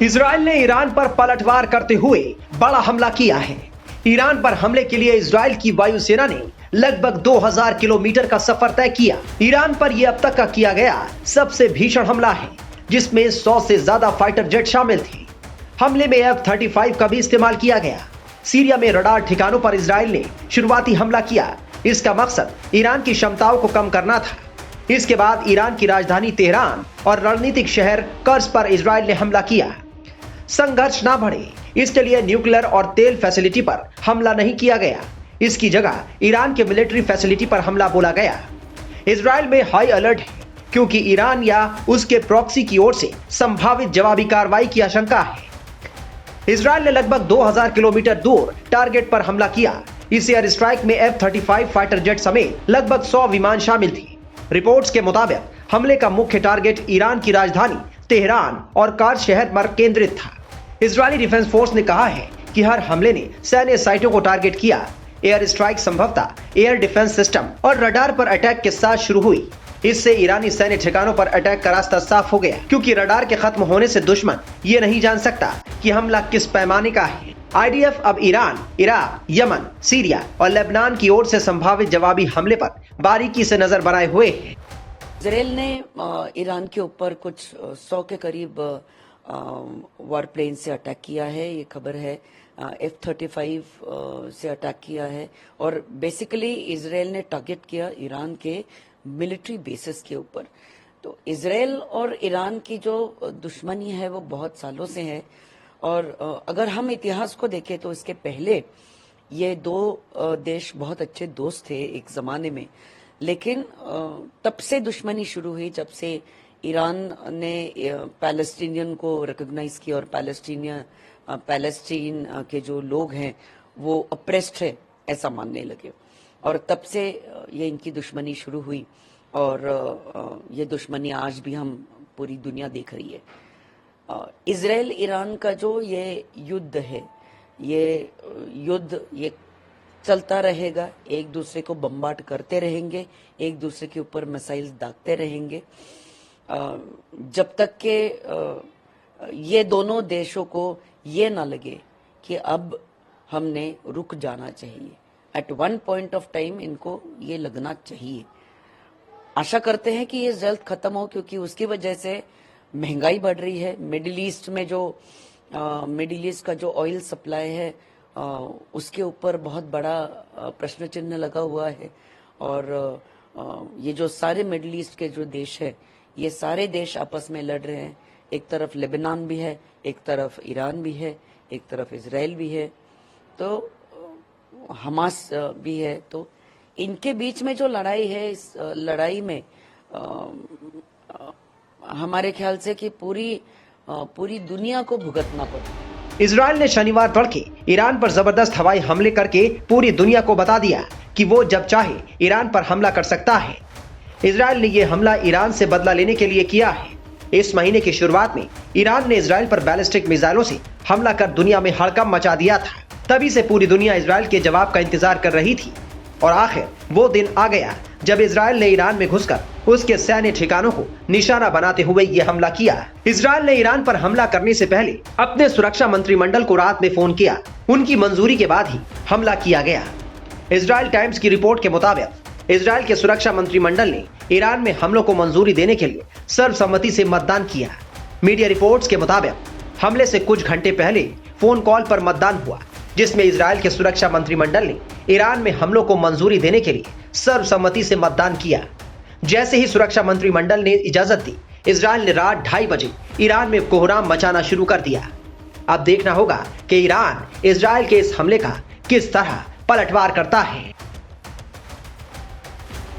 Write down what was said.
Israel ने Iran पर पलटवार करते हुए बड़ा हमला किया है। ईरान पर हमले के लिए इजराइल की वायुसेना ने लगभग 2000 किलोमीटर का सफर तय किया। ईरान पर यह अब तक का किया गया सबसे भीषण हमला है, जिसमें 100 से ज्यादा फाइटर जेट शामिल थे। हमले में F-35 का भी इस्तेमाल किया गया। सीरिया में रडार ठिकानों पर इजराइल ने शुरुआती हमला किया। इसका मकसद ईरान की क्षमताओं को कम करना था। इसके बाद ईरान की राजधानी तेहरान और रणनीतिक शहर कर्स पर इजराइल ने हमला किया। संघर्ष ना बढ़े, इसके लिए न्यूक्लियर और तेल फैसिलिटी पर हमला नहीं किया गया। इसकी जगह ईरान के मिलिट्री फैसिलिटी पर हमला बोला गया। इजराइल में हाई अलर्ट है, क्योंकि ईरान या उसके प्रॉक्सी की ओर से संभावित जवाबी कार्रवाई की आशंका है। इजराइल ने लगभग 2000 किलोमीटर दूर टारगेट पर हमला किया। इस एयर स्ट्राइक में F-35 फाइटर जेट समेत लगभग 100 विमान शामिल थे। रिपोर्ट्स के मुताबिक हमले का मुख्य टारगेट ईरान की राजधानी तेहरान और कार्स शहर पर केंद्रित था। इजरायली डिफेंस फोर्स ने कहा है कि हर हमले ने सैन्य साइटों को टारगेट किया। एयर स्ट्राइक संभवतः एयर डिफेंस सिस्टम और रडार पर अटैक के साथ शुरू हुई। इससे ईरानी सैन्य ठिकानों पर अटैक का रास्ता साफ हो गया, क्योंकि रडार के खत्म होने से दुश्मन ये नहीं जान सकता कि हमला किस पैमाने का है। IDF अब ईरान, इराक, यमन, सीरिया और लेबनान की ओर से संभावित जवाबी हमले पर बारीकी से नजर बनाए हुए है। इजराइल ने ईरान के ऊपर कुछ 100 के करीब वारप्लेन से अटैक किया है। ये खबर है। F-35 से अटैक किया है और बेसिकली इजराइल ने टारगेट किया ईरान के मिलिट्री बेसिस के ऊपर। तो इजराइल और ईरान की जो दुश्मनी है वो बहुत सालों से है। और अगर हम इतिहास को देखें तो इसके पहले ये दो देश बहुत अच्छे दोस्त थे एक जमाने में, लेकिन तब से दुश्मनी शुरू हुई जब से ईरान ने पैलेस्टीनियन को रिकॉग्नाइज किया और पैलेस्टीन के जो लोग हैं वो अप्रेस्ड है ऐसा मानने लगे, और तब से ये इनकी दुश्मनी शुरू हुई। और ये दुश्मनी आज भी हम पूरी दुनिया देख रही है। इजराइल ईरान का जो ये युद्ध है, ये युद्ध ये चलता रहेगा। एक दूसरे को बम्बार्ड करते रहेंगे, एक दूसरे के ऊपर मिसाइल्स दागते रहेंगे, जब तक के ये दोनों देशों को ये ना लगे कि अब हमने रुक जाना चाहिए। At one point of time इनको ये लगना चाहिए। आशा करते हैं कि ये जल्द खत्म हो, क्योंकि उसकी वजह से महंगाई बढ़ रही है। मिडिल ईस्ट का जो ऑयल सप्लाई है उसके ऊपर बहुत बड़ा प्रश्न चिन्ह लगा हुआ है। और ये जो सारे मिडिल ईस्ट के जो देश है, ये सारे देश आपस में लड़ रहे हैं। एक तरफ लेबनान भी है, एक तरफ ईरान भी है, एक तरफ इजराइल भी है, तो हमास भी है। तो इनके बीच में जो लड़ाई है, इस लड़ाई में हमारे ख्याल से कि पूरी दुनिया को भुगतना पड़ा। इजराइल ने शनिवार तड़के ईरान पर जबरदस्त हवाई हमले करके पूरी दुनिया को बता दिया कि वो जब चाहे ईरान पर हमला कर सकता है। इजराइल ने यह हमला ईरान से बदला लेने के लिए किया है। इस महीने की शुरुआत में ईरान ने इजराइल पर बैलिस्टिक मिसाइलों से हमला कर दुनिया में हड़कंप मचा दिया था। तभी से पूरी दुनिया इजराइल के जवाब का इंतजार कर रही थी, और आखिर वो दिन आ गया जब इजराइल ने ईरान में घुसकर उसके सैन्य ठिकानों को निशाना बनाते हुए ये हमला किया। इजराइल ने ईरान पर हमला करने से पहले अपने सुरक्षा मंत्रिमंडल को रात में फोन किया। उनकी मंजूरी के बाद ही हमला किया गया। इजराइल टाइम्स की रिपोर्ट के मुताबिक इजराइल के सुरक्षा मंत्रिमंडल ने ईरान में हमलों को मंजूरी देने के लिए सर्वसम्मति से मतदान किया। मीडिया रिपोर्ट्स के मुताबिक हमले से कुछ घंटे पहले फोन कॉल पर मतदान हुआ, जिसमें इजराइल के सुरक्षा मंत्रिमंडल ने ईरान में हमलों को मंजूरी देने के लिए सर्वसम्मति से मतदान किया। जैसे ही सुरक्षा मंत्रिमंडल ने इजाजत दी, इजराइल ने रात 2:30 बजे ईरान में कोहराम मचाना शुरू कर दिया। अब देखना होगा कि ईरान इजराइल के इस हमले का किस तरह पलटवार करता है।